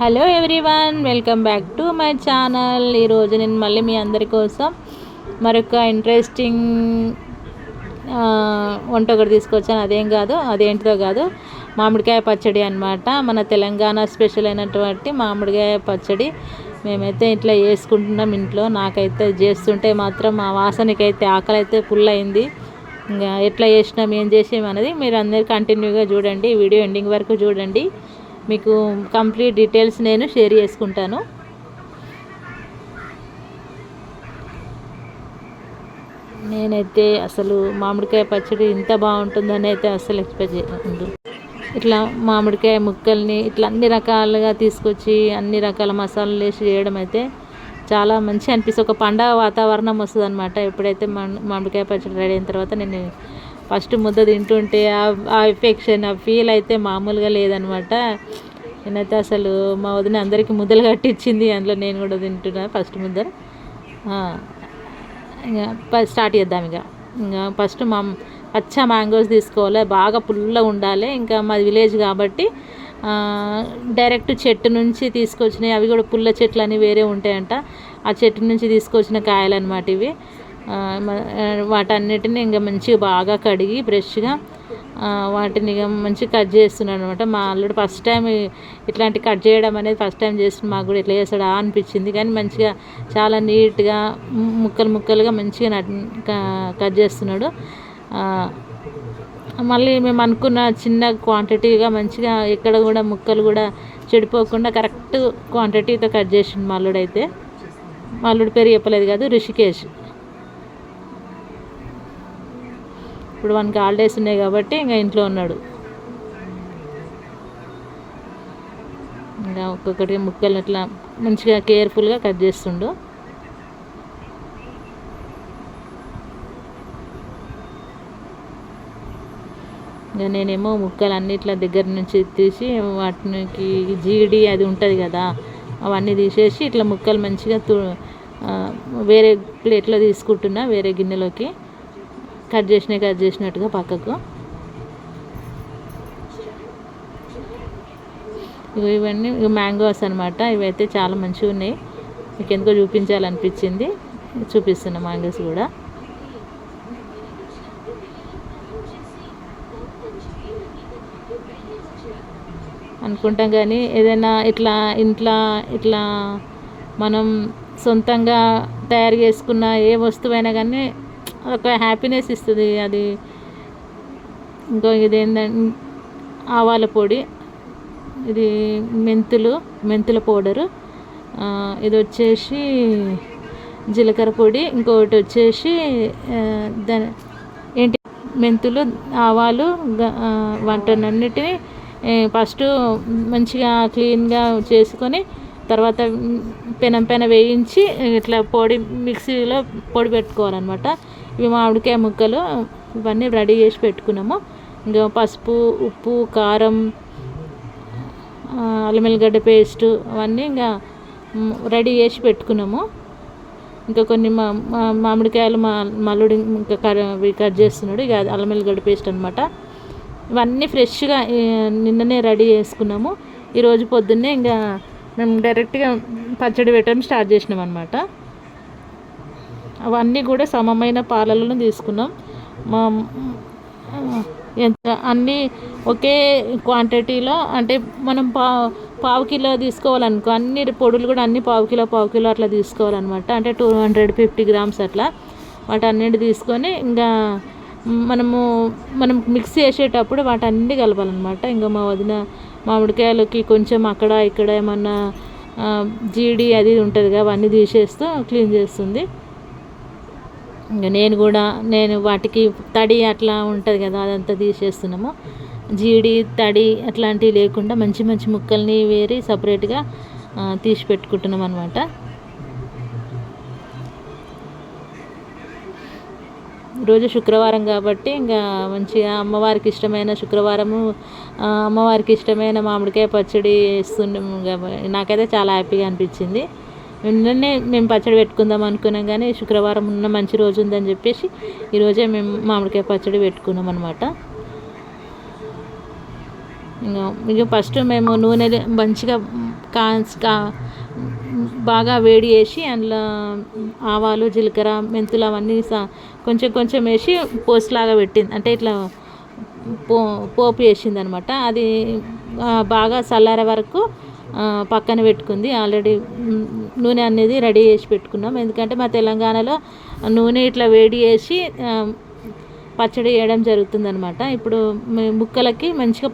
Hello everyone, welcome back to my channel. ఈరోజు నేను మళ్ళీ మీ అందరి కోసం మరొక ఇంట్రెస్టింగ్ వంట ఒకటి తీసుకొచ్చాను. అదేంటిదో కాదు, మామిడికాయ పచ్చడి అన్నమాట. మన తెలంగాణ స్పెషల్ అయినటువంటి మామిడికాయ పచ్చడి మేమైతే ఇట్లా చేసుకుంటున్నాం ఇంట్లో. నాకైతే చేస్తుంటే మాత్రం ఆ వాసనకైతే ఆకలి అయితే ఫుల్ అయింది. ఇంకా ఎట్లా చేసినాం, ఏం చేసాం అనేది మీరు అందరు కంటిన్యూగా చూడండి. వీడియో ఎండింగ్ వరకు చూడండి, మీకు కంప్లీట్ డీటెయిల్స్ నేను షేర్ చేసుకుంటాను. నేనైతే అసలు మామిడికాయ పచ్చడి ఇంత బాగుంటుందని అయితే అసలు ఎక్స్పెక్ట్ చేయలేదు. ఇట్లా మామిడికాయ ముక్కల్ని ఇట్లా అన్ని రకాలుగా తీసుకొచ్చి అన్ని రకాల మసాలాలు వేసి చేయడం అయితే చాలా మంచి అనిపిస్తుంది. ఒక పండగ వాతావరణం వస్తుంది అనమాట. ఎప్పుడైతే మామిడికాయ పచ్చడి రెడీ అయిన తర్వాత నేను ఫస్ట్ ముద్ద తింటుంటే ఆ ఎఫెక్షన్, ఆ ఫీల్ అయితే మామూలుగా లేదనమాట. నేనైతే అసలు మా వదిన అందరికీ ముద్దలు కట్టించింది, అందులో నేను కూడా తింటున్నా ఫస్ట్ ముద్ద. ఇంకా స్టార్ట్ చేద్దాం. ఇంకా ఫస్ట్ పచ్చ మ్యాంగోస్ తీసుకోవాలి, బాగా పుల్లగా ఉండాలి. ఇంకా మాది విలేజ్ కాబట్టి డైరెక్ట్ చెట్టు నుంచి తీసుకొచ్చినాయి. అవి కూడా పుల్ల చెట్లు అని వేరే ఉంటాయంట. ఆ చెట్టు నుంచి తీసుకొచ్చిన కాయలు అనమాట ఇవి. వాటన్నిటిని ఇంకా మంచిగా బాగా కడిగి ఫ్రెష్గా వాటిని మంచిగా కట్ చేస్తున్నాడు అనమాట. మా అల్లుడు ఫస్ట్ టైం ఇట్లాంటి కట్ చేయడం అనేది ఫస్ట్ టైం చేస్తుంది. మాకు కూడా ఎట్లా చేస్తాడా అనిపించింది, కానీ మంచిగా చాలా నీట్గా ముక్కలు ముక్కలుగా మంచిగా కట్ చేస్తున్నాడు. మళ్ళీ మేము అనుకున్న చిన్న క్వాంటిటీగా మంచిగా ఎక్కడ కూడా ముక్కలు కూడా చెడిపోకుండా కరెక్ట్ క్వాంటిటీతో కట్ చేసిండు మా అల్లుడు. అయితే మా అల్లుడు పేరు చెప్పలేదు కాదు, రిషికేష్. ఇప్పుడు వానికి హాలిడేస్ ఉన్నాయి కాబట్టి ఇంకా ఇంట్లో ఉన్నాడు. ఇంకా ఒక్కొక్కటి ముక్కలు అట్లా మంచిగా కేర్ఫుల్గా కట్ చేస్తుండు. ఇంకా నేనేమో ముక్కలు అన్నిట్ల దగ్గర నుంచి తీసి వాటికి జీడి అది ఉంటుంది కదా, అవన్నీ తీసేసి ఇట్లా ముక్కలు మంచిగా వేరే ప్లేట్లో తీసుకుంటున్నా, వేరే గిన్నెలోకి కట్ చేసినట్టుగా పక్కకు. ఇవన్నీ మ్యాంగోస్ అనమాట. ఇవైతే చాలా మంచిగా ఉన్నాయి. మీకు ఎందుకో చూపించాలనిపించింది, చూపిస్తున్నా మ్యాంగోస్ కూడా. అనుకుంటాం కానీ ఏదైనా ఇట్లా మనం సొంతంగా తయారు చేసుకున్న ఏ వస్తువైనా కానీ ఒక హ్యాపీనెస్ ఇస్తుంది. అది ఇంకో ఇదేంటంటే ఆవాల పొడి, ఇది మెంతుల పౌడరు, ఇది వచ్చేసి జీలకర్ర పొడి, ఇంకొకటి వచ్చేసి మెంతులు, ఆవాలు, వాటన్నిటిని ఫస్ట్ మంచిగా క్లీన్గా చేసుకొని తర్వాత పెన వేయించి ఇట్లా మిక్సీలో పొడి పెట్టుకోవాలన్నమాట. ఇవి మామిడికాయ ముక్కలు ఇవన్నీ రెడీ చేసి పెట్టుకున్నాము. ఇంకా పసుపు, ఉప్పు, కారం, అల్లం వెల్లిగడ్డ పేస్టు అవన్నీ ఇంకా రెడీ చేసి పెట్టుకున్నాము. ఇంకా కొన్ని మామిడికాయలు మల్లుడు ఇంకా కట్ చేస్తున్నాడు. ఇక అల్లం వెల్లిగడ్డ పేస్ట్ అనమాట. ఇవన్నీ ఫ్రెష్గా నిన్ననే రెడీ చేసుకున్నాము. ఈరోజు పొద్దున్నే ఇంకా మేము డైరెక్ట్గా పచ్చడి పెట్టడం స్టార్ట్ చేసినాం అనమాట. అవన్నీ కూడా సమమైన పాలలను తీసుకున్నాం. అన్నీ ఒకే క్వాంటిటీలో, అంటే మనం పావు కిలో తీసుకోవాలనుకో, అన్ని పొడులు కూడా అన్ని పావు కిలో అట్లా తీసుకోవాలన్నమాట. అంటే 250 గ్రామ్స్ అట్లా వాటన్నిటి తీసుకొని ఇంకా మనం మిక్స్ చేసేటప్పుడు వాటన్నీ కలపాలన్నమాట. ఇంకా మా వదిన మామిడికాయలకి కొంచెం అక్కడ ఇక్కడ ఏమన్నా జీడి అది ఉంటుంది కదా, అవన్నీ తీసేస్తూ క్లీన్ చేస్తుంది. ఇంకా నేను వాటికి తడి అట్లా ఉంటుంది కదా, అదంతా తీసేస్తున్నాము. జీడి తడి అట్లాంటివి లేకుండా మంచి మంచి ముక్కల్ని వేరి సపరేట్గా తీసి పెట్టుకుంటున్నాం అనమాట. ఈరోజు శుక్రవారం కాబట్టి ఇంకా మంచిగా అమ్మవారికి ఇష్టమైన శుక్రవారము అమ్మవారికి ఇష్టమైన మామిడికాయ పచ్చడి వేస్తున్నాము. నాకైతే చాలా హ్యాపీగా అనిపించింది. నిన్ననే మేము పచ్చడి పెట్టుకుందాం అనుకున్నాం, కానీ శుక్రవారం ఉన్న మంచి రోజు ఉందని చెప్పేసి ఈరోజే మేము మామిడికాయ పచ్చడి పెట్టుకున్నాం అనమాట. ఇంకా ఫస్ట్ మేము నూనె మంచిగా కా బాగా వేడి చేసి అందులో ఆవాలు జీలకర్ర మెంతులు అవన్నీ కొంచెం కొంచెం వేసి పోసులాగా పెట్టింది, అంటే ఇట్లా పోపు వేసింది అనమాట. అది బాగా చల్లారే వరకు పక్కన పెట్టుకుంది. ఆల్రెడీ నూనె అనేది రెడీ చేసి పెట్టుకున్నాం, ఎందుకంటే మా తెలంగాణలో నూనె ఇట్లా వేడి చేసి పచ్చడి వేయడం జరుగుతుంది అనమాట. ఇప్పుడు ముక్కలకి మంచిగా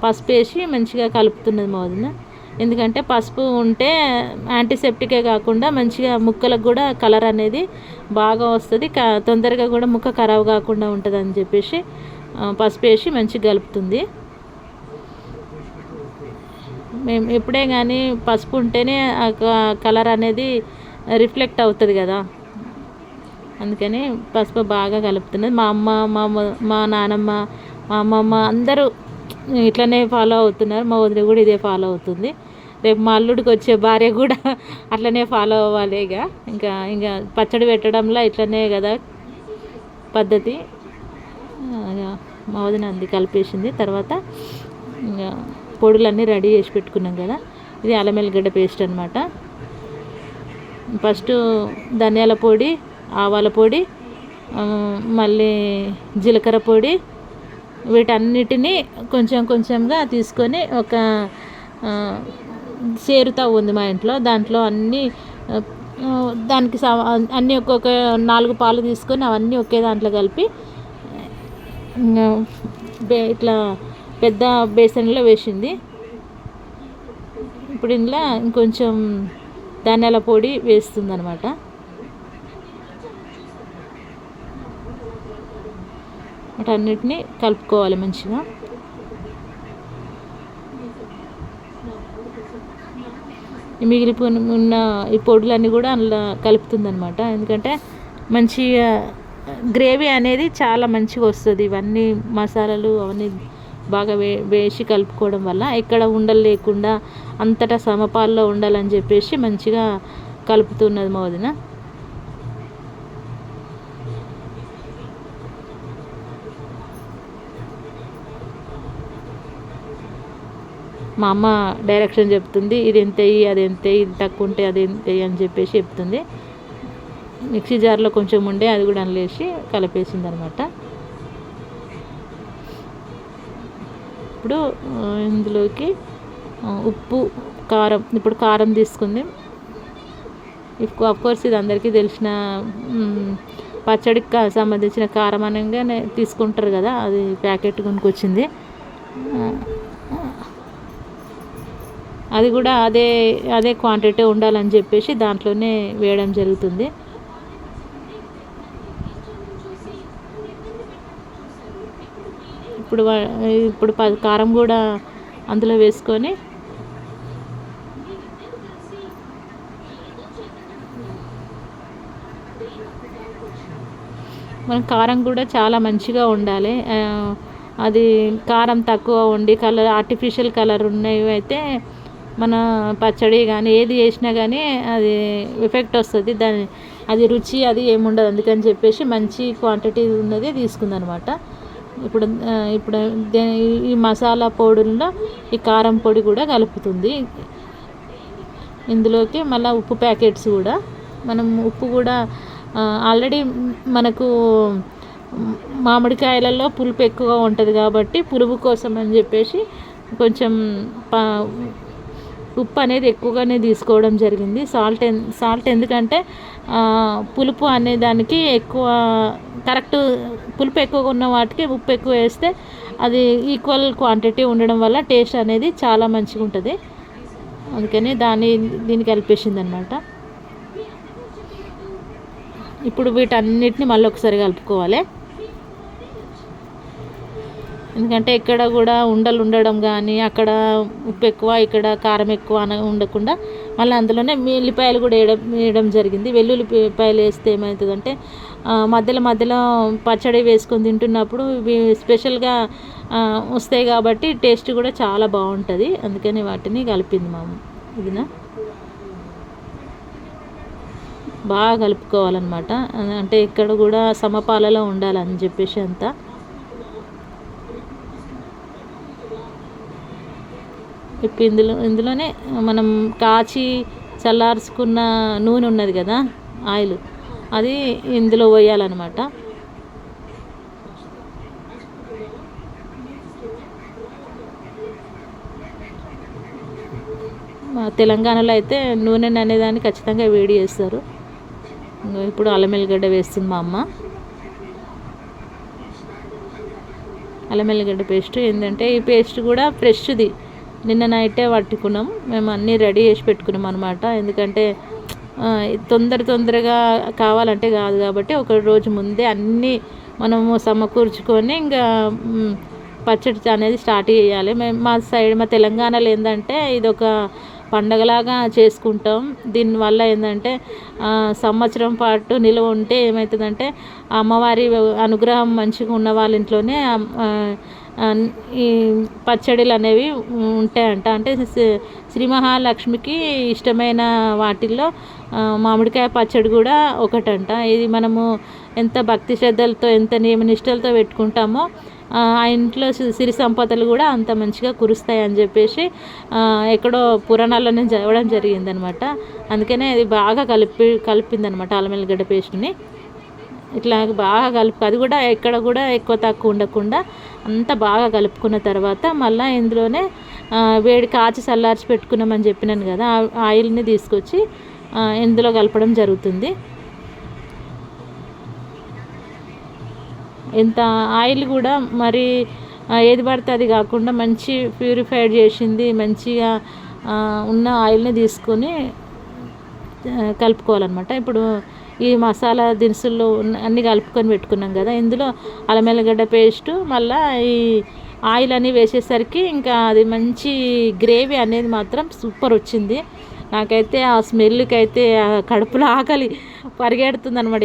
పసుపు వేసి మంచిగా కలుపుతున్నది మా వదిన. ఎందుకంటే పసుపు ఉంటే యాంటీసెప్టికే కాకుండా మంచిగా ముక్కలకు కూడా కలర్ అనేది బాగా వస్తుంది, తొందరగా కూడా ముక్క ఖరాబ్ కాకుండా ఉంటుంది అని చెప్పేసి పసుపు వేసి మంచిగా కలుపుతుంది. మేము ఎప్పుడే కానీ పసుపు ఉంటేనే ఆ కలర్ అనేది రిఫ్లెక్ట్ అవుతుంది కదా, అందుకని పసుపు బాగా కలుపుతున్నది. మా అమ్మ మా నానమ్మ మా అమ్మమ్మ అందరూ ఇట్లనే ఫాలో అవుతున్నారు. మా వదిన కూడా ఇదే ఫాలో అవుతుంది. రేపు మా అల్లుడికి వచ్చే భార్య కూడా అట్లనే ఫాలో అవ్వాలి. ఇంకా పచ్చడి పెట్టడంలో ఇట్లనే కదా పద్ధతి. మా వదిన అంది కలిపేసింది. తర్వాత ఇంకా పొడులన్నీ రెడీ చేసి పెట్టుకున్నాం కదా, ఇది అల్లం వెల్లిగడ్డ పేస్ట్ అనమాట. ఫస్ట్ ధనియాల పొడి, ఆవాల పొడి, మళ్ళీ జీలకర్ర పొడి, వీటన్నిటినీ కొంచెం కొంచెంగా తీసుకొని ఒక చేరుతా ఉంది మా ఇంట్లో. దాంట్లో దానికి అన్నీ ఒక్కొక్క 4 పాలు తీసుకొని అవన్నీ ఒకే దాంట్లో కలిపి ఇట్లా పెద్ద బేసన్లో వేసింది. ఇప్పుడు ఇందులో ఇంకొంచెం ధనియాల పొడి వేస్తుంది అనమాట. వాటన్నిటిని కలుపుకోవాలి మంచిగా. మిగిలిపోయిన ఈ పొడులన్నీ కూడా అందులో కలుపుతుంది అనమాట. ఎందుకంటే మంచిగా గ్రేవీ అనేది చాలా మంచిగా వస్తుంది. ఇవన్నీ మసాలాలు అవన్నీ బాగా వేసి కలుపుకోవడం వల్ల ఎక్కడ ఉండలు లేకుండా అంతటా సమపాల్లో ఉండాలని చెప్పేసి మంచిగా కలుపుతున్నది మా వదిన. మా అమ్మ డైరెక్షన్ చెప్తుంది, ఇది ఎంత వేయి అది ఎంత వేయి, ఇది తక్కువ ఉంటే అది ఎంత వేయి అని చెప్పేసి చెప్తుంది. మిక్సీ జార్లో కొంచెం ఉండే అది కూడా అందులో వేసి కలిపేసింది అనమాట. ఇప్పుడు ఇందులోకి ఉప్పు కారం, ఇప్పుడు కారం తీసుకుంది. కోర్స్ ఇది అందరికీ తెలిసిన పచ్చడికి సంబంధించిన కారం అనగానే తీసుకుంటారు కదా, అది ప్యాకెట్ కొనుక్కొచ్చింది. అది కూడా అదే క్వాంటిటీ ఉండాలని చెప్పేసి దాంట్లోనే వేయడం జరుగుతుంది. ఇప్పుడు కారం కూడా అందులో వేసుకొని మన కారం కూడా చాలా మంచిగా ఉండాలి. అది కారం తక్కువ ఉండి ఆర్టిఫిషియల్ కలర్ ఉన్నవి అయితే మన పచ్చడి కానీ ఏది చేసినా కానీ అది ఎఫెక్ట్ వస్తుంది, అది రుచి అది ఏముండదు. అందుకని చెప్పేసి మంచి క్వాంటిటీ ఉన్నది తీసుకుందనమాట. ఇప్పుడు ఈ మసాలా పొడుల్లో ఈ కారం పొడి కూడా కలుపుతుంది. ఇందులోకి మళ్ళీ ఉప్పు ప్యాకెట్స్ కూడా, మనం ఉప్పు కూడా ఆల్రెడీ మనకు మామిడికాయలలో పులుపు ఎక్కువగా ఉంటుంది కాబట్టి పులుపు కోసం అని చెప్పేసి కొంచెం ఉప్పు అనేది ఎక్కువగానే తీసుకోవడం జరిగింది. సాల్ట్ ఎందుకంటే పులుపు అనే దానికి ఎక్కువ కరెక్ట్, పులుపు ఎక్కువగా ఉన్న వాటికి ఉప్పు ఎక్కువ వేస్తే అది ఈక్వల్ క్వాంటిటీ ఉండడం వల్ల టేస్ట్ అనేది చాలా మంచిగా ఉంటుంది. అందుకని దీన్ని కలిపేసింది అనమాట. ఇప్పుడు వీటన్నిటిని మళ్ళీ ఒకసారి కలుపుకోవాలి. ఎందుకంటే ఎక్కడ కూడా ఉండలు ఉండడం కానీ, అక్కడ ఉప్పు ఎక్కువ ఇక్కడ కారం ఎక్కువ ఉండకుండా మళ్ళీ అందులోనే వెల్లుల్లిపాయలు కూడా వేయడం జరిగింది. వెల్లుల్లిపాయలు వేస్తే ఏమవుతుందంటే మధ్యలో పచ్చడి వేసుకొని తింటున్నప్పుడు ఇవి స్పెషల్గా వస్తాయి కాబట్టి టేస్ట్ కూడా చాలా బాగుంటుంది. అందుకని వాటిని కలిపింది మా వదిన. బాగా కలుపుకోవాలన్నమాట. అంటే ఇక్కడ కూడా సమపాలలో ఉండాలని చెప్పేసి అంతా ఇప్పుడు ఇందులోనే మనం కాచి చల్లార్చుకున్న నూనె ఉన్నది కదా, ఆయిల్, అది ఇందులో పోయాలన్నమాట. మా తెలంగాణలో అయితే నూనె అనేదాన్ని ఖచ్చితంగా వేడి చేస్తారు. ఇప్పుడు అల్లం ఎల్లిగడ్డ వేస్తుంది మా అమ్మ. అల్లం ఎల్లిగడ్డ పేస్ట్ ఏంటంటే ఈ పేస్ట్ కూడా ఫ్రెష్ది, నిన్న నైటే పట్టుకున్నాం మేము, అన్నీ రెడీ చేసి పెట్టుకున్నాం అనమాట. ఎందుకంటే తొందరగా కావాలంటే కాదు కాబట్టి ఒక రోజు ముందే అన్నీ మనము సమకూర్చుకొని ఇంకా పచ్చడి అనేది స్టార్ట్ చేయాలి. మేము మా తెలంగాణలో ఏంటంటే ఇదొక పండగలాగా చేసుకుంటాం. దీనివల్ల ఏంటంటే సంవత్సరం పాటు నిల్వ ఉంటే ఏమవుతుందంటే అమ్మవారి అనుగ్రహం మంచిగా ఉన్న వాళ్ళ ఇంట్లోనే ఈ పచ్చడిలు అనేవి ఉంటాయంట. అంటే శ్రీ మహాలక్ష్మికి ఇష్టమైన వాటిల్లో మామిడికాయ పచ్చడి కూడా ఒకటంట. ఇది మనము ఎంత భక్తి శ్రద్ధలతో ఎంత నియమనిష్టలతో పెట్టుకుంటామో ఆ ఇంట్లో సిరి సంపదలు కూడా అంత మంచిగా కురుస్తాయి అని చెప్పేసి ఎక్కడో పురాణాల్లో నేను చదవడం జరిగిందనమాట. అందుకనే అది బాగా కలిపిందనమాట అల్లం ఎల్లిగడ్డ పేస్ట్ని. ఇట్లా బాగా అది కూడా ఎక్కడ కూడా ఎక్కువ తక్కువ ఉండకుండా అంతా బాగా కలుపుకున్న తర్వాత మళ్ళీ ఇందులోనే వేడి కాచి చల్లార్చి పెట్టుకున్నామని చెప్పినాను కదా, ఆయిల్ని తీసుకొచ్చి ఇందులో కలపడం జరుగుతుంది. ఇంత ఆయిల్ కూడా మరి ఏది పడితే అది కాకుండా మంచి ప్యూరిఫైడ్ చేసింది మంచిగా ఉన్న ఆయిల్ని తీసుకొని కలుపుకోవాలన్నమాట. ఇప్పుడు ఈ మసాలా దినుసుల్లో అన్నీ కలుపుకొని పెట్టుకున్నాం కదా, ఇందులో అల్లం ఎల్లిగడ్డ పేస్టు మళ్ళీ ఈ ఆయిల్ అని వేసేసరికి ఇంకా అది మంచి గ్రేవీ అనేది మాత్రం సూపర్ వచ్చింది. నాకైతే ఆ స్మెల్కి అయితే కడుపులో ఆకలి పరిగెడుతుంది అనమాట.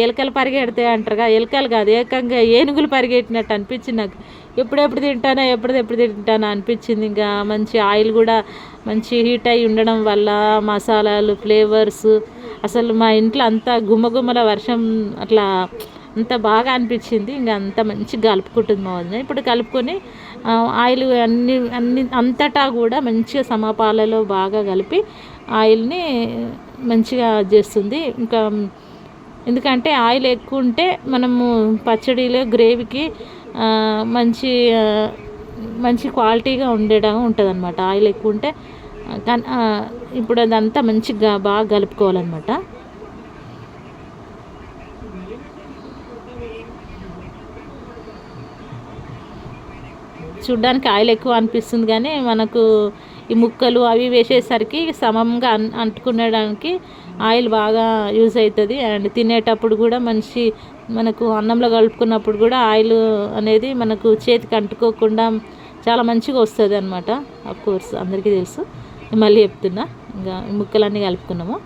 ఎలుకలు పరిగెడితే అంటారుగా, ఎలుకలు కాదు ఏకంగా ఏనుగులు పరిగెట్టినట్టు అనిపించింది నాకు. ఎప్పుడెప్పుడు తింటానా అనిపించింది. ఇంకా మంచి ఆయిల్ కూడా మంచి హీట్ అయి ఉండడం వల్ల మసాలాలు ఫ్లేవర్స్ అసలు మా ఇంట్లో అంతా గుమ్మగుమ్మల వర్షం అట్లా అంత బాగా అనిపించింది. ఇంకా అంత మంచిగా కలుపుకుంటుంది మా వదిన. ఇప్పుడు కలుపుకొని ఆయిల్ అంతటా కూడా మంచిగా సమపాలలో బాగా కలిపి ఆయిల్ని మంచిగా చేస్తుంది. ఇంకా ఎందుకంటే ఆయిల్ ఎక్కువ ఉంటే మనము పచ్చడిలో గ్రేవీకి మంచి క్వాలిటీగా ఉండేలా ఉంటుంది అనమాట. ఆయిల్ ఎక్కువ ఉంటే ఇప్పుడు అదంతా మంచిగా బాగా కలుపుకోవాలన్నమాట. చూడ్డానికి ఆయిల్ ఎక్కువ అనిపిస్తుంది కానీ మనకు ఈ ముక్కలు అవి వేసేసరికి సమంగా అంటుకునేడానికి ఆయిల్ బాగా యూజ్ అవుతుంది. అండ్ తినేటప్పుడు కూడా మనకు అన్నంలో కలుపుకున్నప్పుడు కూడా ఆయిల్ అనేది మనకు చేతికి అంటుకోకుండా చాలా మంచిగా వస్తుంది అనమాట. అఫ్కోర్స్ అందరికీ తెలుసు, మళ్ళీ చెప్తున్నా. ఇంకా ముక్కలన్నీ కలుపుకున్నాము.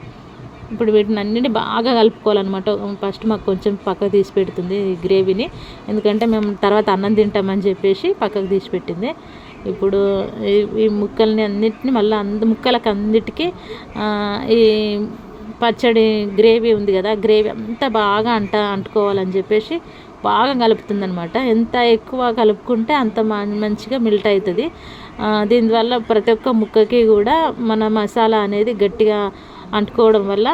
ఇప్పుడు వీటిని అన్నింటినీ బాగా కలుపుకోవాలన్నమాట. ఫస్ట్ మాకు కొంచెం పక్కకు తీసి పెడుతుంది గ్రేవీని, ఎందుకంటే మేము తర్వాత అన్నం తింటామని చెప్పేసి పక్కకు తీసి పెట్టింది. ఇప్పుడు ఈ ముక్కల్ని అన్నిటిని మళ్ళీ ముక్కలకు అన్నిటికీ ఈ పచ్చడి గ్రేవీ ఉంది కదా, గ్రేవీ అంతా బాగా అంటుకోవాలని చెప్పేసి బాగా కలుపుతుందనమాట. ఎంత ఎక్కువ కలుపుకుంటే అంత మంచిగా మిల్ట్ అవుతుంది. దీనివల్ల ప్రతి ఒక్క ముక్కకి కూడా మన మసాలా అనేది గట్టిగా అంటుకోవడం వల్ల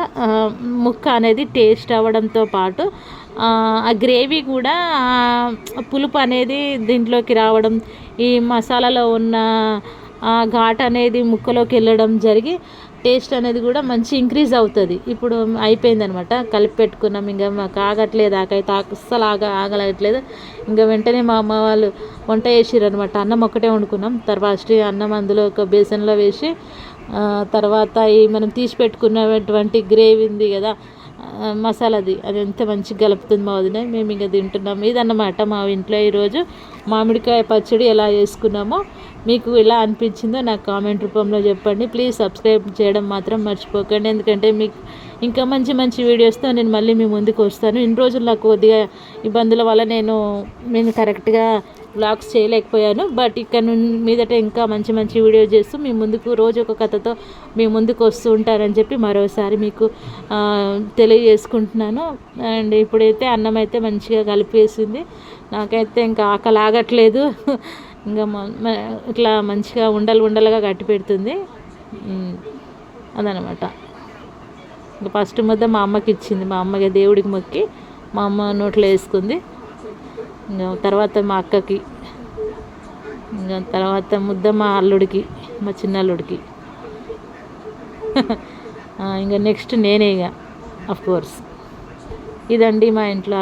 ముక్క అనేది టేస్ట్ అవ్వడంతో పాటు ఆ గ్రేవీ కూడా పులుపు అనేది దీంట్లోకి రావడం, ఈ మసాలాలో ఉన్న ఘాట్ అనేది ముక్కలోకి వెళ్ళడం జరిగి టేస్ట్ అనేది కూడా మంచి ఇంక్రీజ్ అవుతుంది. ఇప్పుడు అయిపోయిందనమాట, కలిపి పెట్టుకున్నాం. ఇంకా మాకు ఆగట్లేదు, ఆకైతే అస్సలు ఆగలట్లేదు. ఇంకా వెంటనే మా అమ్మ వాళ్ళు వంట చేసిర్రు అనమాట. అన్నం ఒక్కటే వండుకున్నాం. తర్వాత అన్నం అందులో ఒక బేసన్లో వేసి తర్వాత ఈ మనం తీసి పెట్టుకున్నటువంటి గ్రేవీ ఉంది కదా మసాలాది, అది ఎంత మంచిగా కలుపుతుంది మా వదిన. మేము ఇంకా తింటున్నాం. ఇదన్నమాట మా ఇంట్లో ఈరోజు మామిడికాయ పచ్చడి ఎలా చేసుకున్నామో మీకు ఎలా అనిపించిందో నాకు కామెంట్ రూపంలో చెప్పండి. ప్లీజ్ సబ్స్క్రైబ్ చేయడం మాత్రం మర్చిపోకండి, ఎందుకంటే మీకు ఇంకా మంచి మంచి వీడియోస్తో నేను మళ్ళీ మీ ముందుకు వస్తాను. ఇన్ని రోజులు నాకు కొద్దిగా ఇబ్బందుల వల్ల నేను కరెక్ట్గా వ్లాగ్స్ చేయలేకపోయాను. బట్ ఇక్కడ మీదట ఇంకా మంచి మంచి వీడియోస్ చేస్తూ మీ ముందుకు రోజు ఒక కథతో మీ ముందుకు వస్తూ ఉంటారని చెప్పి మరోసారి మీకు తెలియజేసుకుంటున్నాను. అండ్ ఇప్పుడైతే అన్నం అయితే మంచిగా కలిపేసింది. నాకైతే ఇంకా ఆకలి ఆగట్లేదు. ఇంకా ఇట్లా మంచిగా ఉండలు ఉండలుగా కట్టి పెడుతుంది. అదనమాట. ఇంకా ఫస్ట్ ముద్ద మా అమ్మకి ఇచ్చింది. మా అమ్మకి దేవుడికి మొక్కి మా అమ్మ నోట్లో వేసుకుంది. ఇంకా తర్వాత మా అక్కకి, ఇంకా తర్వాత ముద్ద మా అల్లుడికి, మా చిన్న అల్లుడికి. ఇంకా నెక్స్ట్ నేనే ఇక కోర్స్. ఇదండి మా ఇంట్లో.